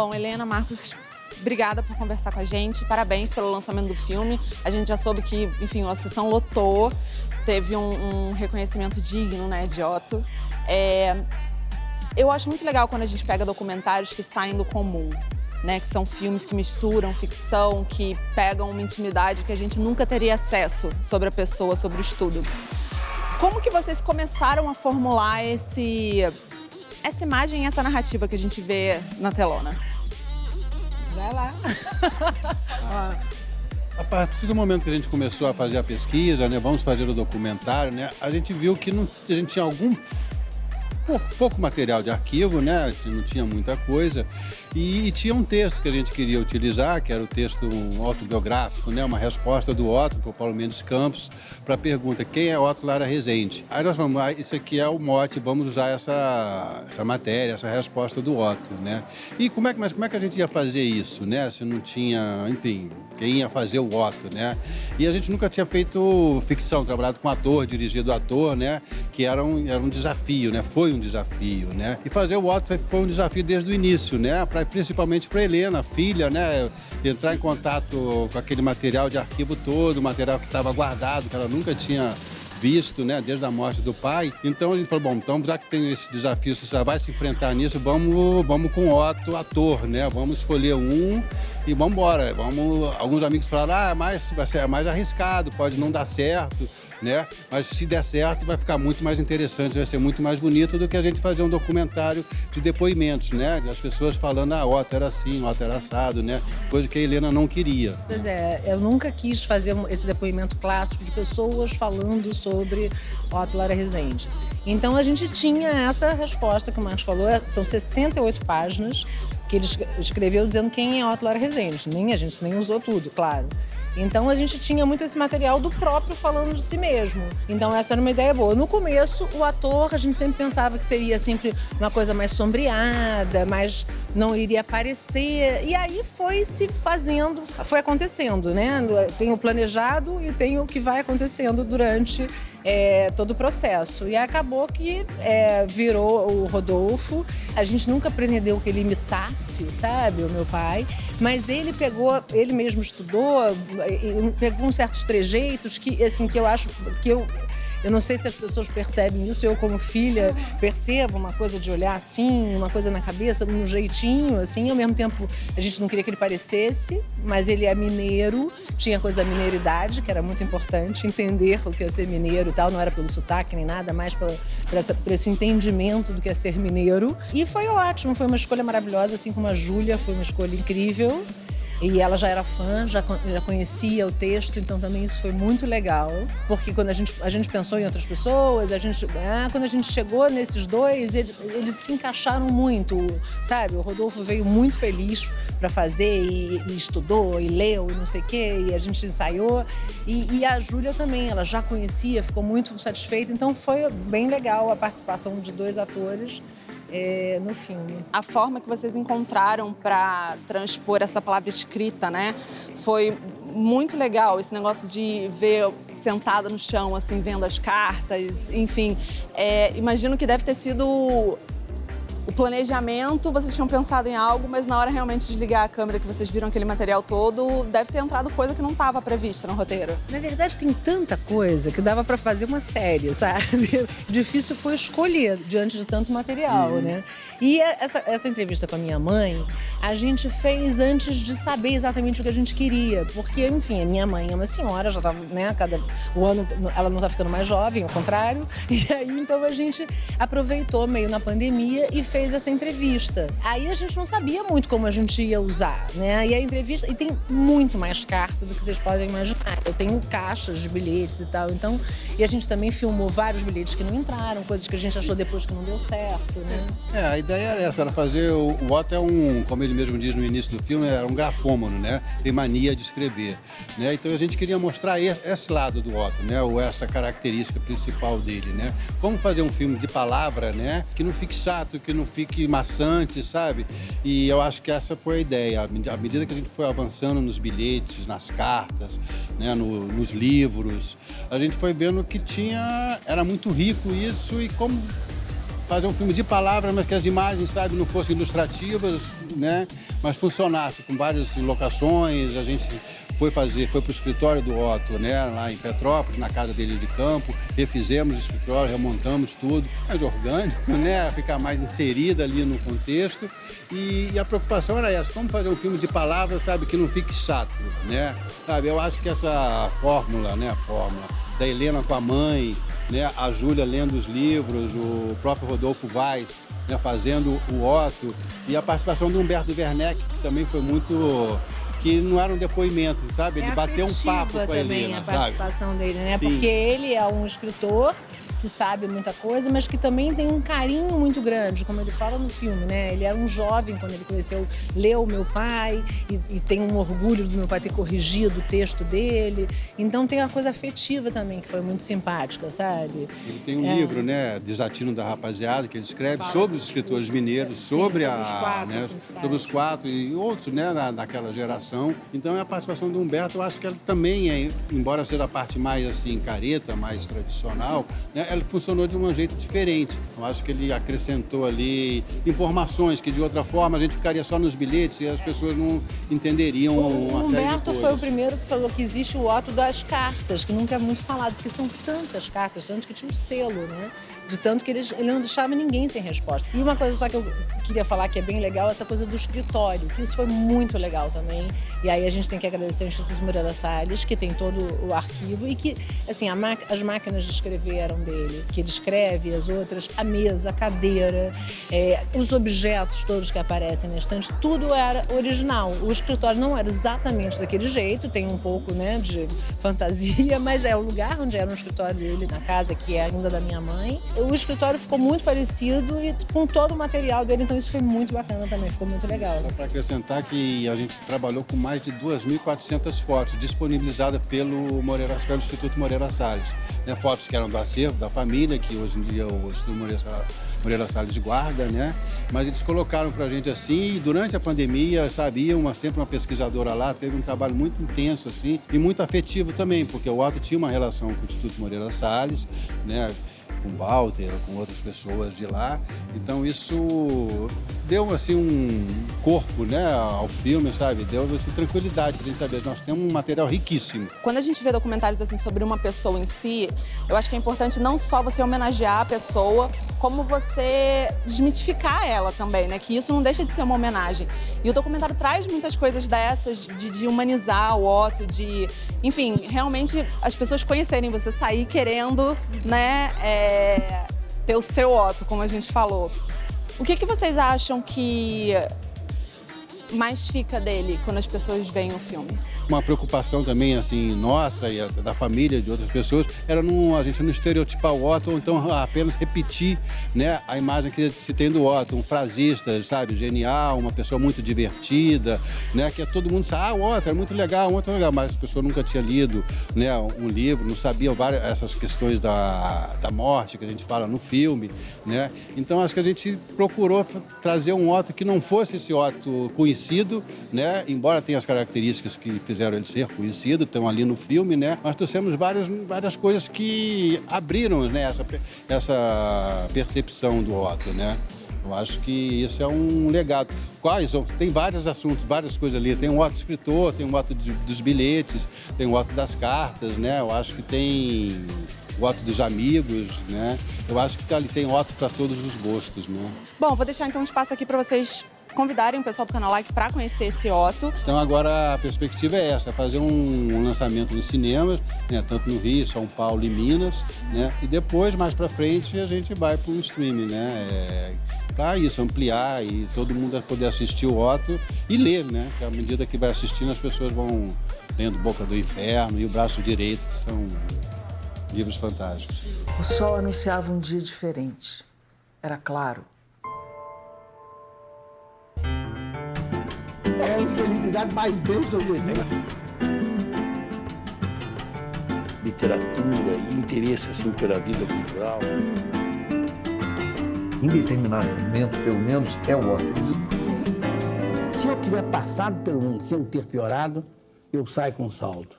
Bom, Helena, Marcos, obrigada por conversar com a gente. Parabéns pelo lançamento do filme. A gente já soube que, enfim, a sessão lotou. Teve um reconhecimento digno, né, de Otto. Eu acho muito legal quando a gente pega documentários que saem do comum, né, que são filmes que misturam ficção, que pegam uma intimidade que a gente nunca teria acesso sobre a pessoa, sobre o estudo. Como que vocês começaram a formular essa imagem, essa narrativa que a gente vê na telona? Vai lá. A partir do momento que a gente começou a fazer a pesquisa, né, vamos fazer o documentário, né, a gente viu que a gente tinha pouco material de arquivo, né? A gente não tinha muita coisa. E tinha um texto que a gente queria utilizar, que era o texto autobiográfico, né? Uma resposta do Otto, para o Paulo Mendes Campos, para a pergunta: quem é Otto Lara Rezende? Aí nós falamos: isso aqui é o mote, vamos usar essa matéria, essa resposta do Otto, né? E mas como é que a gente ia fazer isso, né? Se não tinha, enfim, quem ia fazer o Otto, né? E a gente nunca tinha feito ficção, trabalhado com ator, dirigido ator, né? Que era um desafio, né? Foi um desafio, né? E fazer o Otto foi um desafio desde o início, né? Principalmente para Helena, a filha, né? Entrar em contato com aquele material de arquivo todo, material que estava guardado, que ela nunca tinha visto, né, desde a morte do pai. Então a gente falou: bom, então já que tem esse desafio, você já vai se enfrentar nisso, vamos com o Otto, ator, né? Vamos escolher um e vamos embora. Alguns amigos falaram: mas vai ser mais arriscado, pode não dar certo, né? Mas se der certo, vai ficar muito mais interessante, vai ser muito mais bonito do que a gente fazer um documentário de depoimentos, né? As pessoas falando: Otto era assim, Otto era assado, né? Coisa que a Helena não queria. Pois é, eu nunca quis fazer esse depoimento clássico de pessoas falando sobre Otto Lara Rezende. Então a gente tinha essa resposta que o Marcos falou, são 68 páginas que ele escreveu dizendo quem é Otto Lara Rezende. A gente nem usou tudo, claro. Então a gente tinha muito esse material do próprio falando de si mesmo. Então essa era uma ideia boa. No começo, o ator, a gente sempre pensava que seria sempre uma coisa mais sombreada, mas não iria aparecer. E aí foi se fazendo, foi acontecendo, né? Tem o planejado e tem o que vai acontecendo durante todo o processo. E acabou que virou o Rodolfo. A gente nunca pretendeu que ele imitasse, sabe, o meu pai. Mas ele mesmo estudou, pegou uns certos trejeitos que, assim, que eu acho que eu não sei se as pessoas percebem isso, eu como filha percebo uma coisa de olhar assim, uma coisa na cabeça, um jeitinho, assim. Ao mesmo tempo, a gente não queria que ele parecesse, mas ele é mineiro, tinha coisa da mineiridade, que era muito importante, entender o que é ser mineiro e tal, não era pelo sotaque nem nada, mais por esse entendimento do que é ser mineiro. E foi ótimo, foi uma escolha maravilhosa, assim como a Júlia, foi uma escolha incrível. E ela já era fã, já conhecia o texto, então também isso foi muito legal. Porque quando a gente pensou em outras pessoas, quando a gente chegou nesses dois, eles se encaixaram muito, sabe? O Rodolfo veio muito feliz para fazer e estudou e leu e não sei o quê, e a gente ensaiou. E a Júlia também, ela já conhecia, ficou muito satisfeita, então foi bem legal a participação de dois atores no filme. A forma que vocês encontraram para transpor essa palavra escrita, né? Foi muito legal, esse negócio de ver sentada no chão, assim, vendo as cartas, enfim. Imagino que deve ter sido o planejamento, vocês tinham pensado em algo, mas na hora realmente de ligar a câmera, que vocês viram aquele material todo, deve ter entrado coisa que não estava prevista no roteiro. Na verdade, tem tanta coisa que dava para fazer uma série, sabe? Difícil foi escolher diante de tanto material, né? E essa entrevista com a minha mãe, a gente fez antes de saber exatamente o que a gente queria. Porque, enfim, a minha mãe é uma senhora, já tá, né, o ano ela não tá ficando mais jovem, ao contrário. E aí, então, a gente aproveitou meio na pandemia e fez essa entrevista. Aí a gente não sabia muito como a gente ia usar, né? E a entrevista... E tem muito mais carta do que vocês podem imaginar. Eu tenho caixas de bilhetes e tal, então... E a gente também filmou vários bilhetes que não entraram, coisas que a gente achou depois que não deu certo, né? A ideia era essa, era fazer... O Otto como ele mesmo diz no início do filme, era um grafômano, né? Tem mania de escrever, né? Então a gente queria mostrar esse lado do Otto, né? Ou essa característica principal dele, né? Como fazer um filme de palavra, né? Que não fique chato, que não fique maçante, sabe? E eu acho que essa foi a ideia. À medida que a gente foi avançando nos bilhetes, nas cartas, né? Nos livros, a gente foi vendo que era muito rico isso e como fazer um filme de palavras, mas que as imagens, sabe, não fossem ilustrativas, né? Mas funcionasse com várias locações. A gente foi para o escritório do Otto, né? Lá em Petrópolis, na casa dele de campo, refizemos o escritório, remontamos tudo, mais orgânico, né? Ficar mais inserida ali no contexto. E a preocupação era essa, como fazer um filme de palavras, sabe, que não fique chato, né? Sabe, eu acho que essa fórmula, né? A fórmula da Helena com a mãe, né? A Júlia lendo os livros, o próprio Rodolfo Vaz, né? Fazendo o Otto, e a participação do Humberto Werneck, que também foi muito... que não era um depoimento, sabe? Ele bateu um papo com a Helena, a participação dele, né? Sim. Porque ele é um escritor que sabe muita coisa, mas que também tem um carinho muito grande, como ele fala no filme, né? Ele era um jovem quando ele conheceu, leu Meu Pai e tem um orgulho do meu pai ter corrigido o texto dele. Então tem uma coisa afetiva também, que foi muito simpática, sabe? Ele tem um livro, né? Desatino da Rapaziada, que ele escreve sobre os escritores mineiros, sobre sobre os quatro e outros, né? Daquela geração. Então a participação do Humberto, eu acho que ela também, embora seja a parte mais assim, careta, mais tradicional, né? Ela funcionou de um jeito diferente. Eu acho que ele acrescentou ali informações que de outra forma a gente ficaria só nos bilhetes e as pessoas não entenderiam uma série de coisas. O Humberto foi o primeiro que falou que existe o Otto das cartas, que nunca é muito falado, porque são tantas cartas, tanto que tinha um selo, né? De tanto que ele não deixava ninguém sem resposta. E uma coisa só que eu queria falar que é bem legal, essa coisa do escritório, que isso foi muito legal também. E aí a gente tem que agradecer ao Instituto Moreira Salles, que tem todo o arquivo e que, assim, as máquinas de escrever eram dele, que ele escreve, as outras, a mesa, a cadeira, os objetos todos que aparecem na estante, tudo era original. O escritório não era exatamente daquele jeito, tem um pouco, né, de fantasia, mas é o lugar onde era um escritório dele, na casa, que é ainda da minha mãe. O escritório ficou muito parecido e com todo o material dele, então isso foi muito bacana também, ficou muito legal. Só para acrescentar que a gente trabalhou com mais de 2.400 fotos disponibilizadas pelo Instituto Moreira Salles. Né? Fotos que eram do acervo, da família, que hoje em dia o Instituto Moreira Salles guarda, né? Mas eles colocaram para a gente assim, e durante a pandemia, sabia, sempre uma pesquisadora lá, teve um trabalho muito intenso assim, e muito afetivo também, porque o Otto tinha uma relação com o Instituto Moreira Salles, né? Com o Walter, com outras pessoas de lá. Então isso deu assim um corpo, né, ao filme, sabe? Deu assim, tranquilidade pra gente saber. Nós temos um material riquíssimo. Quando a gente vê documentários assim sobre uma pessoa em si, eu acho que é importante não só você homenagear a pessoa, como você desmitificar ela também, né? Que isso não deixa de ser uma homenagem. E o documentário traz muitas coisas dessas, de humanizar o Otto, de... Enfim, realmente as pessoas conhecerem, você sair querendo, né, ter o seu Otto, como a gente falou. O que vocês acham que mais fica dele quando as pessoas veem o filme? Uma preocupação também, assim, nossa e da família, de outras pessoas, era a gente não estereotipar o Otto, ou então apenas repetir, né, a imagem que se tem do Otto, um frasista, sabe, genial, uma pessoa muito divertida, né, que todo mundo sabe, o Otto é muito legal, mas a pessoa nunca tinha lido, né, um livro, não sabia essas questões da morte que a gente fala no filme, né, então acho que a gente procurou trazer um Otto que não fosse esse Otto conhecido, né, embora tenha as características que fizeram ele ser conhecido, estão ali no filme, né? Nós trouxemos várias coisas que abriram, né, essa percepção do Otto, né? Eu acho que isso é um legado. Tem vários assuntos, várias coisas ali. Tem um Otto escritor, tem um Otto dos bilhetes, tem um Otto das cartas, né? Eu acho que tem o Otto dos amigos, né? Eu acho que ali tem Otto para todos os gostos, né? Bom, vou deixar então um espaço aqui para vocês convidarem o pessoal do Canal Like para conhecer esse Otto. Então agora a perspectiva é essa, fazer um lançamento nos cinemas, né, tanto no Rio, São Paulo e Minas, né, e depois, mais para frente, a gente vai para o streaming, né, para isso, ampliar e todo mundo vai poder assistir o Otto e ler, né, que à medida que vai assistindo as pessoas vão lendo Boca do Inferno e O Braço Direito, que são livros fantásticos. O sol anunciava um dia diferente, era claro. É a infelicidade mais bem resolvida. Literatura e interesse assim, pela vida cultural. Em determinado momento, pelo menos, é o Otto. Se eu tiver passado pelo mundo sem ter piorado, eu saio com saldo.